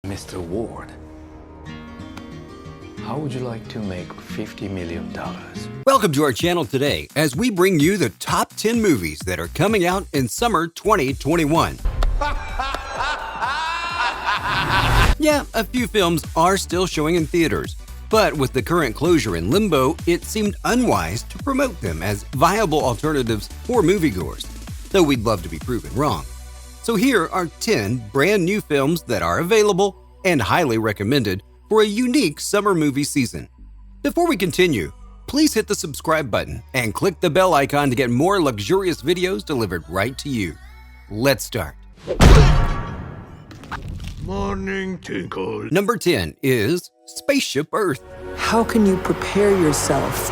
Mr. Ward, how would you like to make $50 million? Welcome to our channel today as we bring you the top 10 movies that are coming out in summer 2021. Yeah, a few films are still showing in theaters, but with the current closure in limbo, it seemed unwise to promote them as viable alternatives for moviegoers, though we'd love to be proven wrong. So here are 10 brand new films that are available and highly recommended for a unique summer movie season. Before we continue, please hit the subscribe button and click the bell icon to get more luxurious videos delivered right to you. Let's start. Morning, Tinkle. Number 10 is Spaceship Earth. How can you prepare yourself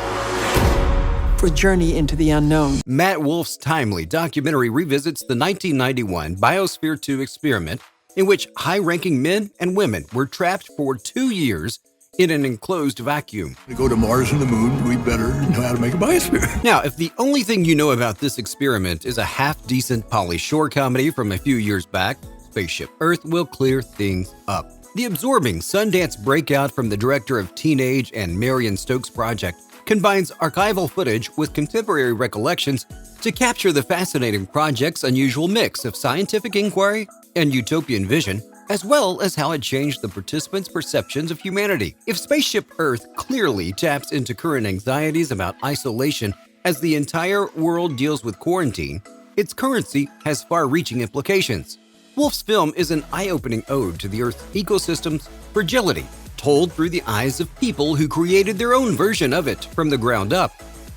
for Journey into the Unknown? Matt Wolf's timely documentary revisits the 1991 Biosphere 2 experiment in which high-ranking men and women were trapped for 2 years in an enclosed vacuum. To go to Mars and the Moon, we better know how to make a biosphere. Now, if the only thing you know about this experiment is a half-decent Pauly Shore comedy from a few years back, Spaceship Earth will clear things up. The absorbing Sundance breakout from the director of Teenage and Marion Stokes Project combines archival footage with contemporary recollections to capture the fascinating project's unusual mix of scientific inquiry and utopian vision, as well as how it changed the participants' perceptions of humanity. If Spaceship Earth clearly taps into current anxieties about isolation as the entire world deals with quarantine, its currency has far-reaching implications. Wolf's film is an eye-opening ode to the Earth's ecosystem's fragility, told through the eyes of people who created their own version of it from the ground up.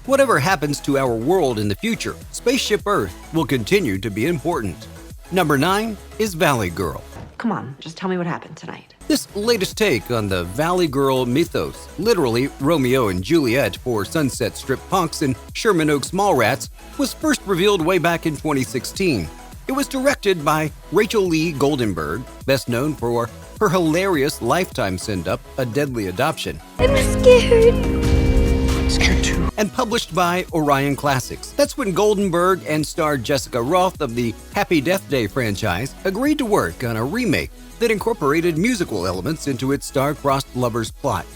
Whatever happens to our world in the future, Spaceship Earth will continue to be important. Number 9 is Valley Girl. Come on, just tell me what happened tonight. This latest take on the Valley Girl mythos, literally Romeo and Juliet for Sunset Strip punks and Sherman Oaks Mallrats, was first revealed way back in 2016. It was directed by Rachel Lee Goldenberg, best known for her hilarious Lifetime send-up, A Deadly Adoption. I'm scared. Scared too. And published by Orion Classics. That's when Goldenberg and star Jessica Roth of the Happy Death Day franchise agreed to work on a remake that incorporated musical elements into its star-crossed lovers plot.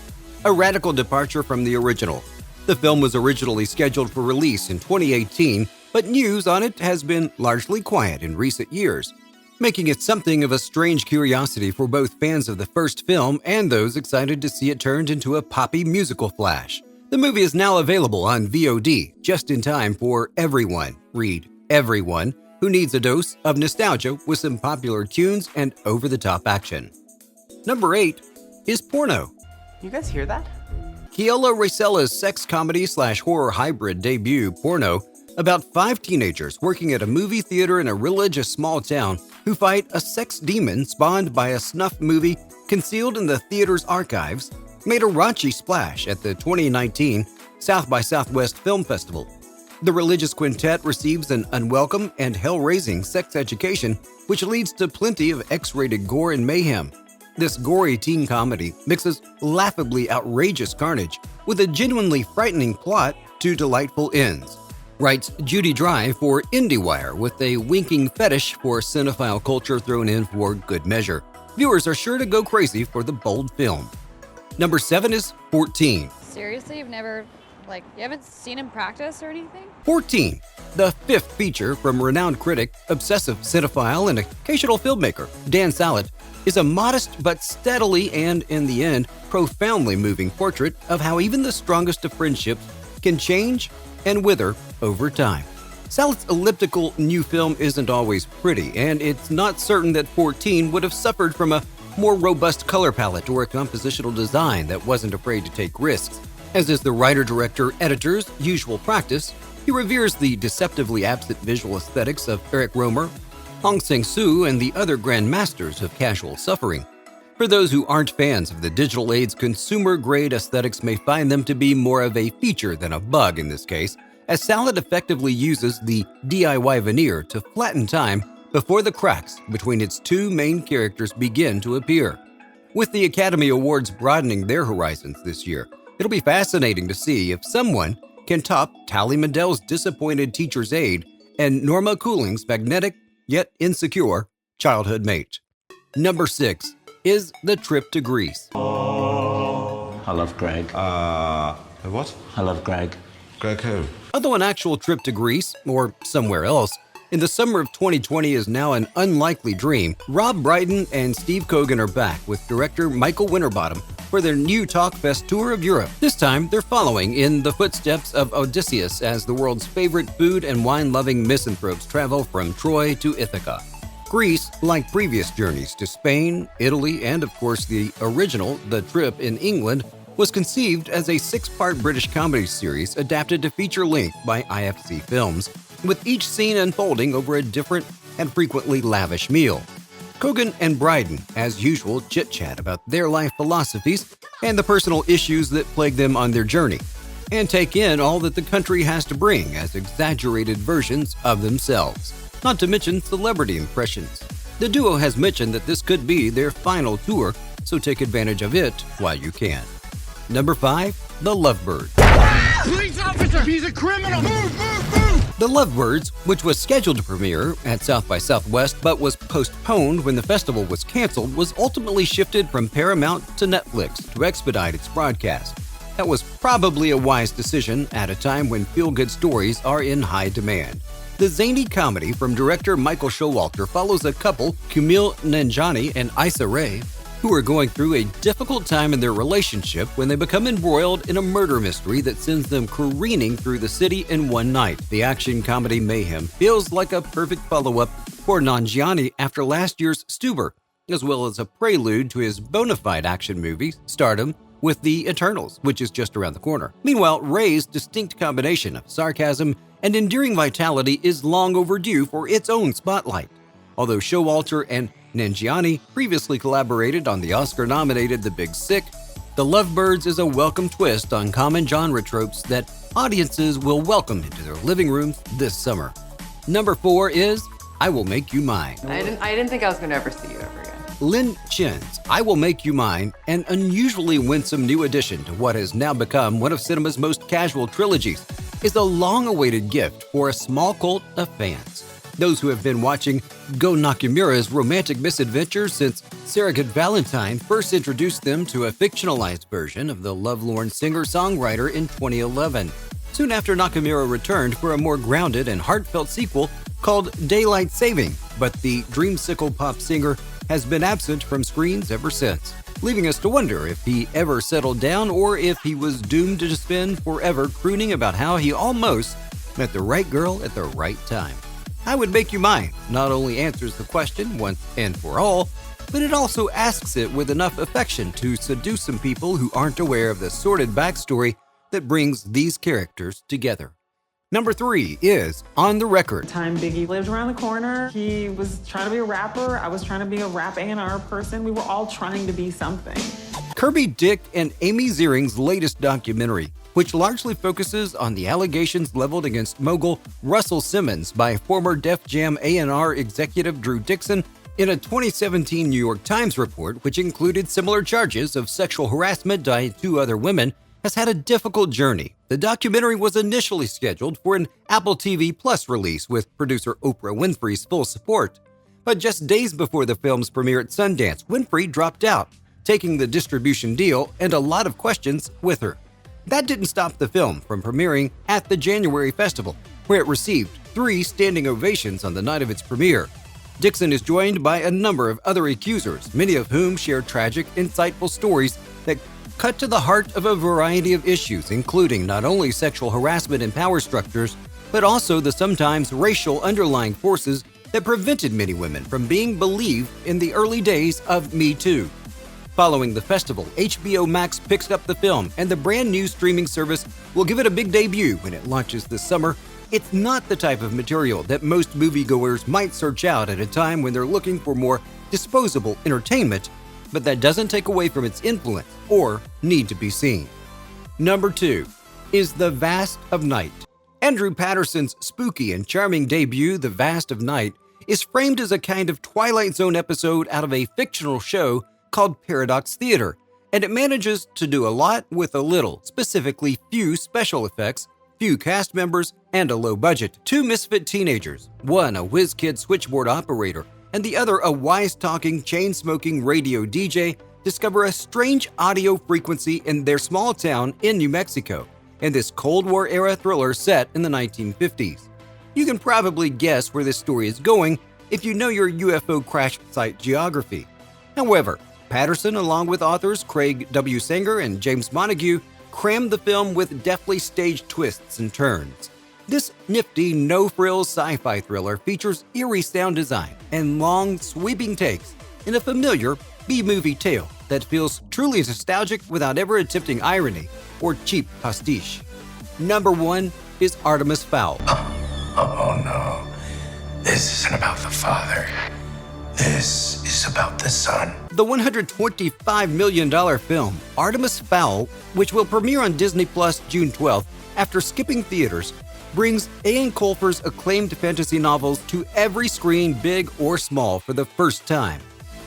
A radical departure from the original. The film was originally scheduled for release in 2018, but news on it has been largely quiet in recent years, making it something of a strange curiosity for both fans of the first film and those excited to see it turned into a poppy musical flash. The movie is now available on VOD, just in time for everyone, read everyone, who needs a dose of nostalgia with some popular tunes and over-the-top action. Number 8 is Porno. You guys hear that? Keala Racella's sex comedy/horror hybrid debut, Porno, about 5 teenagers working at a movie theater in a religious small town who fight a sex demon spawned by a snuff movie concealed in the theater's archives, made a raunchy splash at the 2019 South by Southwest Film Festival. The religious quintet receives an unwelcome and hell-raising sex education, which leads to plenty of X-rated gore and mayhem. This gory teen comedy mixes laughably outrageous carnage with a genuinely frightening plot to delightful ends, writes Judy Dry for IndieWire, with a winking fetish for cinephile culture thrown in for good measure. Viewers are sure to go crazy for the bold film. Number 7 is 14. Seriously, you've never, you haven't seen him practice or anything? 14, the 5th feature from renowned critic, obsessive cinephile, and occasional filmmaker Dan Sallet, is a modest but steadily and, in the end, profoundly moving portrait of how even the strongest of friendships can change and wither over time. Sallet's elliptical new film isn't always pretty, and it's not certain that 14 would have suffered from a more robust color palette or a compositional design that wasn't afraid to take risks. As is the writer-director-editor's usual practice, he reveres the deceptively absent visual aesthetics of Eric Romer, Hong Sang-soo, and the other grand masters of casual suffering. For those who aren't fans of the digital age's consumer-grade aesthetics may find them to be more of a feature than a bug in this case, as Sallet effectively uses the DIY veneer to flatten time before the cracks between its 2 main characters begin to appear. With the Academy Awards broadening their horizons this year, it'll be fascinating to see if someone can top Tally Mandell's disappointed teacher's aide and Norma Cooling's magnetic yet insecure childhood mate. Number 6. is the trip to Greece. I love Greg. What? I love Greg. Greg who? Although an actual trip to Greece, or somewhere else, in the summer of 2020 is now an unlikely dream, Rob Brydon and Steve Coogan are back with director Michael Winterbottom for their new Talkfest tour of Europe. This time, they're following in the footsteps of Odysseus as the world's favorite food and wine-loving misanthropes travel from Troy to Ithaca. Greece, like previous journeys to Spain, Italy, and of course the original, The Trip in England, was conceived as a 6-part British comedy series adapted to feature length by IFC Films, with each scene unfolding over a different and frequently lavish meal. Coogan and Brydon, as usual, chit-chat about their life philosophies and the personal issues that plague them on their journey, and take in all that the country has to bring as exaggerated versions of themselves, not to mention celebrity impressions. The duo has mentioned that this could be their final tour, so take advantage of it while you can. Number 5, The Lovebirds. Police officer! He's a criminal! Move! The Lovebirds, which was scheduled to premiere at South by Southwest but was postponed when the festival was canceled, was ultimately shifted from Paramount to Netflix to expedite its broadcast. That was probably a wise decision at a time when feel-good stories are in high demand. The zany comedy from director Michael Showalter follows a couple, Kumail Nanjiani and Issa Rae, who are going through a difficult time in their relationship when they become embroiled in a murder mystery that sends them careening through the city in one night. The action comedy mayhem feels like a perfect follow-up for Nanjiani after last year's Stuber, as well as a prelude to his bona fide action movie, Stardom, with The Eternals, which is just around the corner. Meanwhile, Ray's distinct combination of sarcasm and endearing vitality is long overdue for its own spotlight. Although Showalter and Nanjiani previously collaborated on the Oscar-nominated The Big Sick, The Lovebirds is a welcome twist on common genre tropes that audiences will welcome into their living rooms this summer. Number 4 is I Will Make You Mine. I didn't think I was going to ever see you ever again. Lin Chen's I Will Make You Mine, an unusually winsome new addition to what has now become one of cinema's most casual trilogies, is a long-awaited gift for a small cult of fans. Those who have been watching Go Nakamura's romantic misadventures since Surrogate Valentine first introduced them to a fictionalized version of the lovelorn singer-songwriter in 2011. Soon after, Nakamura returned for a more grounded and heartfelt sequel called Daylight Saving, but the dreamsicle pop singer has been absent from screens ever since, leaving us to wonder if he ever settled down or if he was doomed to spend forever crooning about how he almost met the right girl at the right time. I Would Make You Mine not only answers the question once and for all, but it also asks it with enough affection to seduce some people who aren't aware of the sordid backstory that brings these characters together. Number 3 is On the Record. Time Biggie lived around the corner. He was trying to be a rapper. I was trying to be a rap A&R person. We were all trying to be something. Kirby Dick and Amy Ziering's latest documentary, which largely focuses on the allegations leveled against mogul Russell Simmons by former Def Jam A&R executive Drew Dixon in a 2017 New York Times report, which included similar charges of sexual harassment by 2 other women, has had a difficult journey. The documentary was initially scheduled for an Apple TV Plus release with producer Oprah Winfrey's full support. But just days before the film's premiere at Sundance, Winfrey dropped out, taking the distribution deal and a lot of questions with her. That didn't stop the film from premiering at the January festival, where it received 3 standing ovations on the night of its premiere. Dixon is joined by a number of other accusers, many of whom share tragic, insightful stories that cut to the heart of a variety of issues, including not only sexual harassment and power structures, but also the sometimes racial underlying forces that prevented many women from being believed in the early days of Me Too. Following the festival, HBO Max picks up the film, and the brand new streaming service will give it a big debut when it launches this summer. It's not the type of material that most moviegoers might search out at a time when they're looking for more disposable entertainment, but that doesn't take away from its influence or need to be seen. Number 2 is The Vast of Night. Andrew Patterson's spooky and charming debut, The Vast of Night, is framed as a kind of Twilight Zone episode out of a fictional show called Paradox Theater, and it manages to do a lot with a little, specifically few special effects, few cast members, and a low budget. 2 misfit teenagers, one a whiz-kid switchboard operator and the other a wise-talking, chain-smoking radio DJ, discover a strange audio frequency in their small town in New Mexico, in this Cold War-era thriller set in the 1950s. You can probably guess where this story is going if you know your UFO crash site geography. However, Patterson, along with authors Craig W. Sanger and James Montague, crammed the film with deftly staged twists and turns. This nifty, no-frills sci-fi thriller features eerie sound design and long, sweeping takes in a familiar B-movie tale that feels truly nostalgic without ever attempting irony or cheap pastiche. Number 1 is Artemis Fowl. Oh no. This isn't about the father. This is about the son. The $125 million film, Artemis Fowl, which will premiere on Disney Plus June 12th after skipping theaters, brings Ian Colfer's acclaimed fantasy novels to every screen, big or small, for the first time.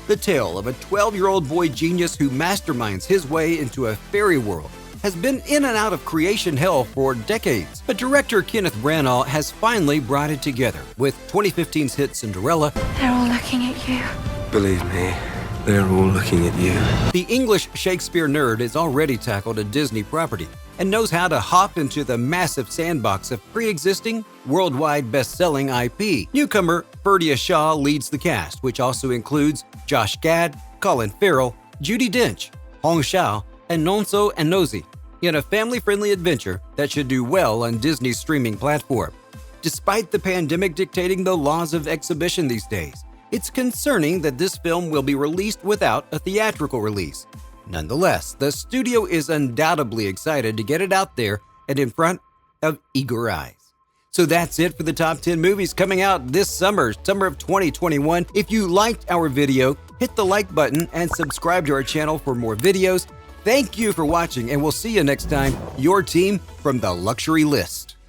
The tale of a 12-year-old boy genius who masterminds his way into a fairy world has been in and out of creation hell for decades, but director Kenneth Branagh has finally brought it together with 2015's hit Cinderella. They're all looking at you. Believe me, they're all looking at you. The English Shakespeare nerd has already tackled a Disney property and knows how to hop into the massive sandbox of pre-existing, worldwide best-selling IP. Newcomer Ferdia Shaw leads the cast, which also includes Josh Gad, Colin Farrell, Judi Dench, Hong Shao, and Nonso Anozie, in a family-friendly adventure that should do well on Disney's streaming platform. Despite the pandemic dictating the laws of exhibition these days, it's concerning that this film will be released without a theatrical release. Nonetheless, the studio is undoubtedly excited to get it out there and in front of eager eyes. So that's it for the top 10 movies coming out this summer of 2021. If you liked our video, hit the like button and subscribe to our channel for more videos. Thank you for watching, and we'll see you next time. Your team from the Luxury List.